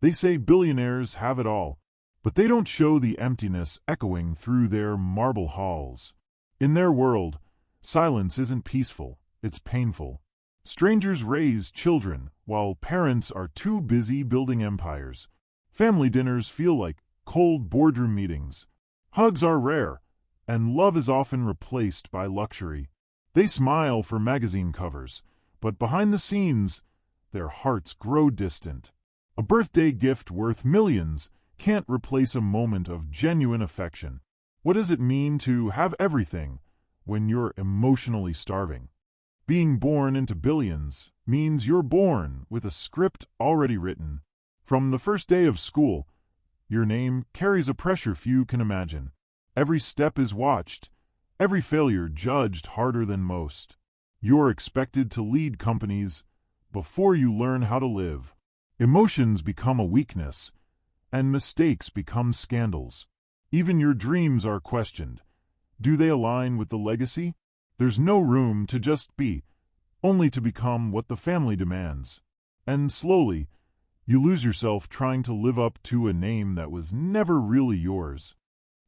They say billionaires have it all, but they don't show the emptiness echoing through their marble halls. In their world, silence isn't peaceful, it's painful. Strangers raise children, while parents are too busy building empires. Family dinners feel like cold boardroom meetings. Hugs are rare, and love is often replaced by luxury. They smile for magazine covers, but behind the scenes, their hearts grow distant. A birthday gift worth millions can't replace a moment of genuine affection. What does it mean to have everything when you're emotionally starving? Being born into billions means you're born with a script already written. From the first day of school, your name carries a pressure few can imagine. Every step is watched, every failure judged harder than most. You're expected to lead companies before you learn how to live. Emotions become a weakness, and mistakes become scandals. Even your dreams are questioned. Do they align with the legacy? There's no room to just be, only to become what the family demands. And slowly, you lose yourself trying to live up to a name that was never really yours.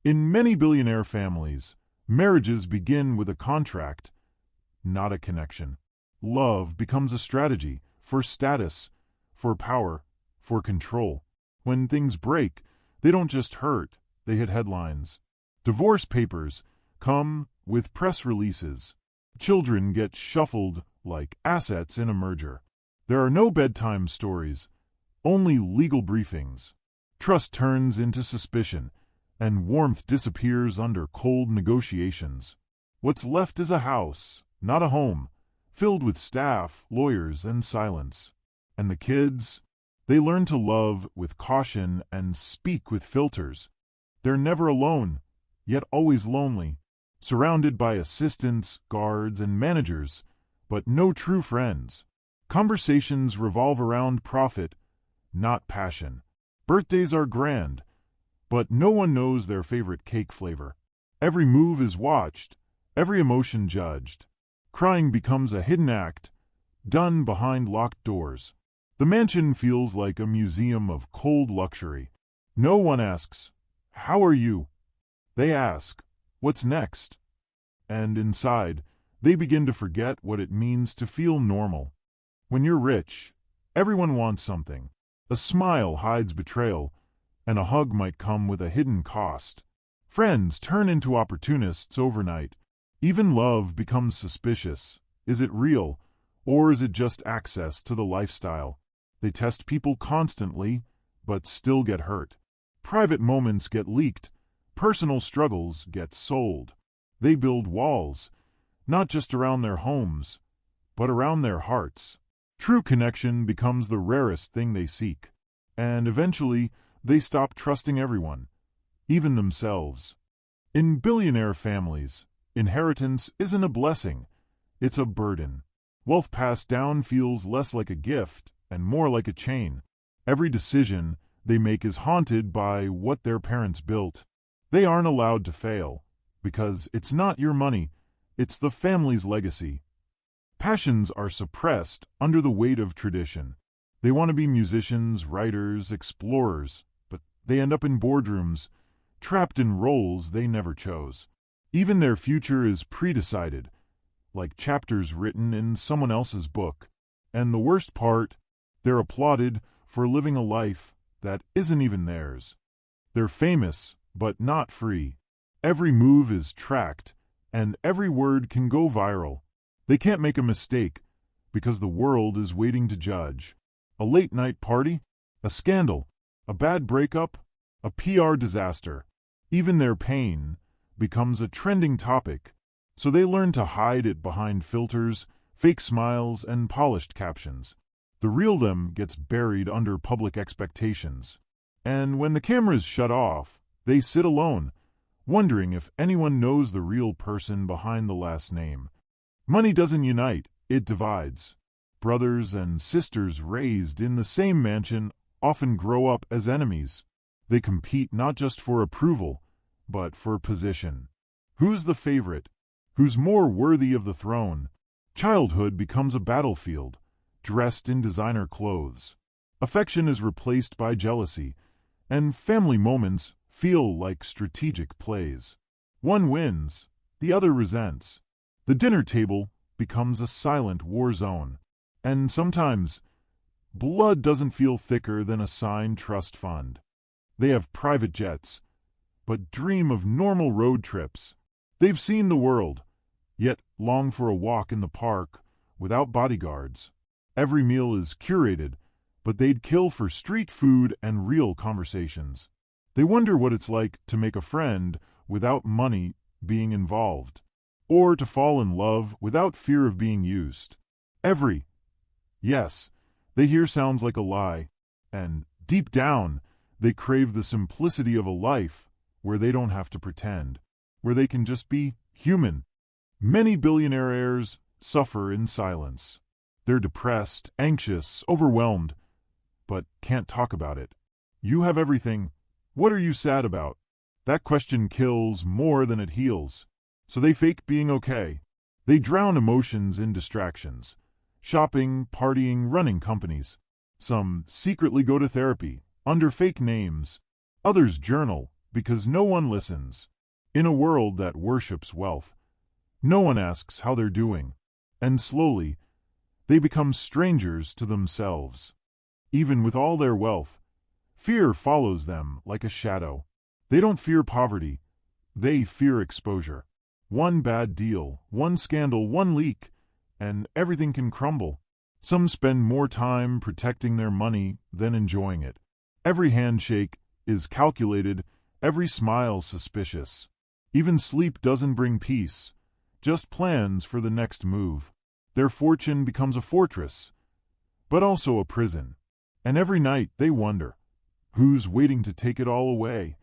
In many billionaire families, marriages begin with a contract, not a connection. Love becomes a strategy for status, for power, for control. When things break, they don't just hurt, they hit headlines. Divorce papers come with press releases. Children get shuffled like assets in a merger. There are no bedtime stories, only legal briefings. Trust turns into suspicion, and warmth disappears under cold negotiations. What's left is a house, not a home, filled with staff, lawyers, and silence. And the kids, they learn to love with caution and speak with filters. They're never alone, yet always lonely, surrounded by assistants, guards, and managers, but no true friends. Conversations revolve around profit, not passion. Birthdays are grand, but no one knows their favorite cake flavor. Every move is watched, every emotion judged. Crying becomes a hidden act, done behind locked doors. The mansion feels like a museum of cold luxury. No one asks, "How are you?" They ask, "What's next?" And inside, they begin to forget what it means to feel normal. When you're rich, everyone wants something. A smile hides betrayal, and a hug might come with a hidden cost. Friends turn into opportunists overnight. Even love becomes suspicious. Is it real, or is it just access to the lifestyle? They test people constantly, but still get hurt. Private moments get leaked. Personal struggles get sold. They build walls, not just around their homes, but around their hearts. True connection becomes the rarest thing they seek. And eventually, they stop trusting everyone, even themselves. In billionaire families, inheritance isn't a blessing, it's a burden. Wealth passed down feels less like a gift and more like a chain. Every decision they make is haunted by what their parents built. They aren't allowed to fail, because it's not your money, it's the family's legacy. Passions are suppressed under the weight of tradition. They want to be musicians, writers, explorers, but they end up in boardrooms, trapped in roles they never chose. Even their future is pre-decided, like chapters written in someone else's book. And the worst part, they're applauded for living a life that isn't even theirs. They're famous, but not free. Every move is tracked, and every word can go viral. They can't make a mistake, because the world is waiting to judge. A late-night party? A scandal? A bad breakup? A PR disaster? Even their pain becomes a trending topic, so they learn to hide it behind filters, fake smiles, and polished captions. The real them gets buried under public expectations. And when the cameras shut off, they sit alone, wondering if anyone knows the real person behind the last name. Money doesn't unite, it divides. Brothers and sisters raised in the same mansion often grow up as enemies. They compete not just for approval, but for position. Who's the favorite? Who's more worthy of the throne? Childhood becomes a battlefield, dressed in designer clothes. Affection is replaced by jealousy, and family moments feel like strategic plays. One wins, the other resents. The dinner table becomes a silent war zone, and sometimes blood doesn't feel thicker than a signed trust fund. They have private jets, but dream of normal road trips. They've seen the world, yet long for a walk in the park without bodyguards. Every meal is curated, but they'd kill for street food and real conversations. They wonder what it's like to make a friend without money being involved, or to fall in love without fear of being used. Every yes they hear sounds like a lie, and deep down, they crave the simplicity of a life where they don't have to pretend, where they can just be human. Many billionaire heirs suffer in silence. They're depressed, anxious, overwhelmed, but can't talk about it. You have everything. What are you sad about? That question kills more than it heals. So they fake being okay. They drown emotions in distractions. Shopping, partying, running companies. Some secretly go to therapy, under fake names. Others journal, because no one listens. In a world that worships wealth, no one asks how they're doing. And slowly, they become strangers to themselves. Even with all their wealth, fear follows them like a shadow. They don't fear poverty. They fear exposure. One bad deal, one scandal, one leak, and everything can crumble. Some spend more time protecting their money than enjoying it. Every handshake is calculated, every smile suspicious. Even sleep doesn't bring peace, just plans for the next move. Their fortune becomes a fortress, but also a prison. And every night they wonder, who's waiting to take it all away?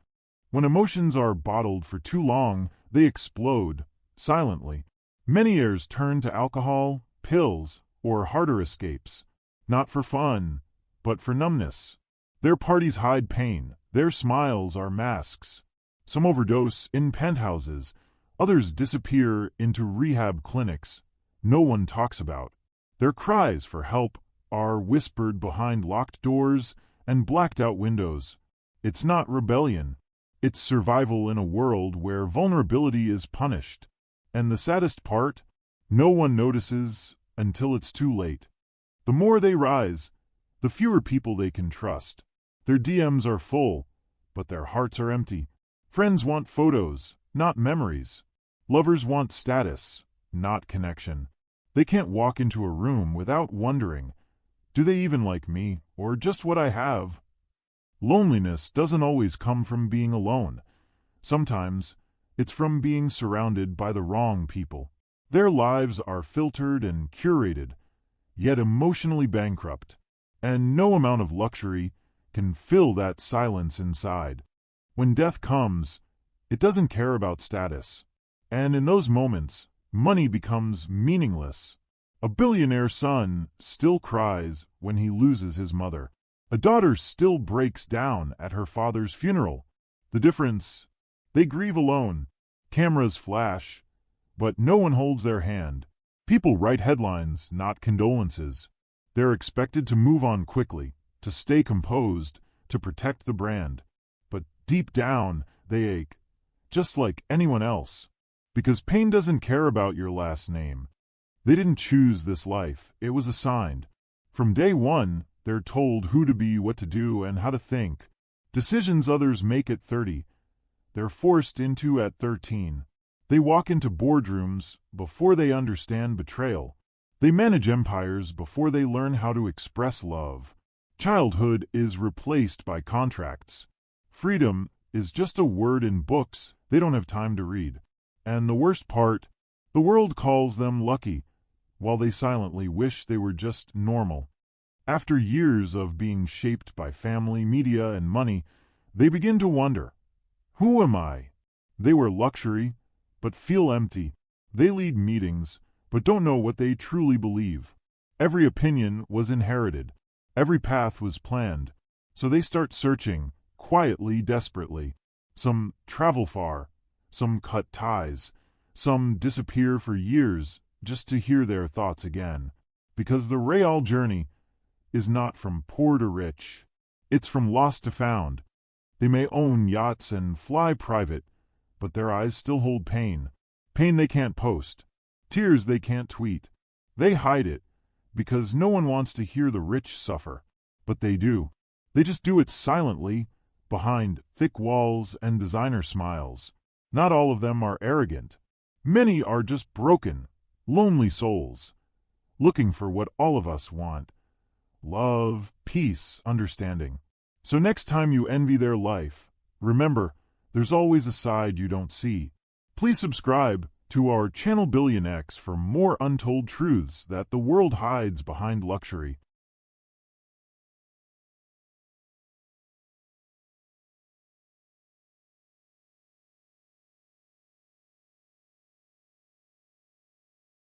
When emotions are bottled for too long, they explode, silently. Many heirs turn to alcohol, pills, or harder escapes, not for fun, but for numbness. Their parties hide pain, their smiles are masks. Some overdose in penthouses, others disappear into rehab clinics no one talks about. Their cries for help are whispered behind locked doors and blacked-out windows. It's not rebellion. It's survival in a world where vulnerability is punished. And the saddest part? No one notices until it's too late. The more they rise, the fewer people they can trust. Their DMs are full, but their hearts are empty. Friends want photos, not memories. Lovers want status, not connection. They can't walk into a room without wondering, do they even like me, or just what I have? Loneliness doesn't always come from being alone. Sometimes, it's from being surrounded by the wrong people. Their lives are filtered and curated, yet emotionally bankrupt, and no amount of luxury can fill that silence inside. When death comes, it doesn't care about status. And in those moments, money becomes meaningless. A billionaire son still cries when he loses his mother. A daughter still breaks down at her father's funeral. The difference? They grieve alone. Cameras flash, but no one holds their hand. People write headlines, not condolences. They're expected to move on quickly, to stay composed, to protect the brand. But deep down, they ache, just like anyone else. Because pain doesn't care about your last name. They didn't choose this life, it was assigned. From day one, they're told who to be, what to do, and how to think. Decisions others make at 30, they're forced into at 13. They walk into boardrooms before they understand betrayal. They manage empires before they learn how to express love. Childhood is replaced by contracts. Freedom is just a word in books they don't have time to read. And the worst part, the world calls them lucky, while they silently wish they were just normal. After years of being shaped by family, media, and money, they begin to wonder, who am I? They wear luxury, but feel empty. They lead meetings, but don't know what they truly believe. Every opinion was inherited. Every path was planned. So they start searching, quietly, desperately. Some travel far, some cut ties, some disappear for years just to hear their thoughts again. Because the real journey is not from poor to rich. It's from lost to found. They may own yachts and fly private, but their eyes still hold pain. Pain they can't post. Tears they can't tweet. They hide it, because no one wants to hear the rich suffer. But they do. They just do it silently, behind thick walls and designer smiles. Not all of them are arrogant. Many are just broken, lonely souls, looking for what all of us want: love, peace, understanding. So next time you envy their life, remember, there's always a side you don't see. Please subscribe to our channel BillionX for more untold truths that the world hides behind luxury.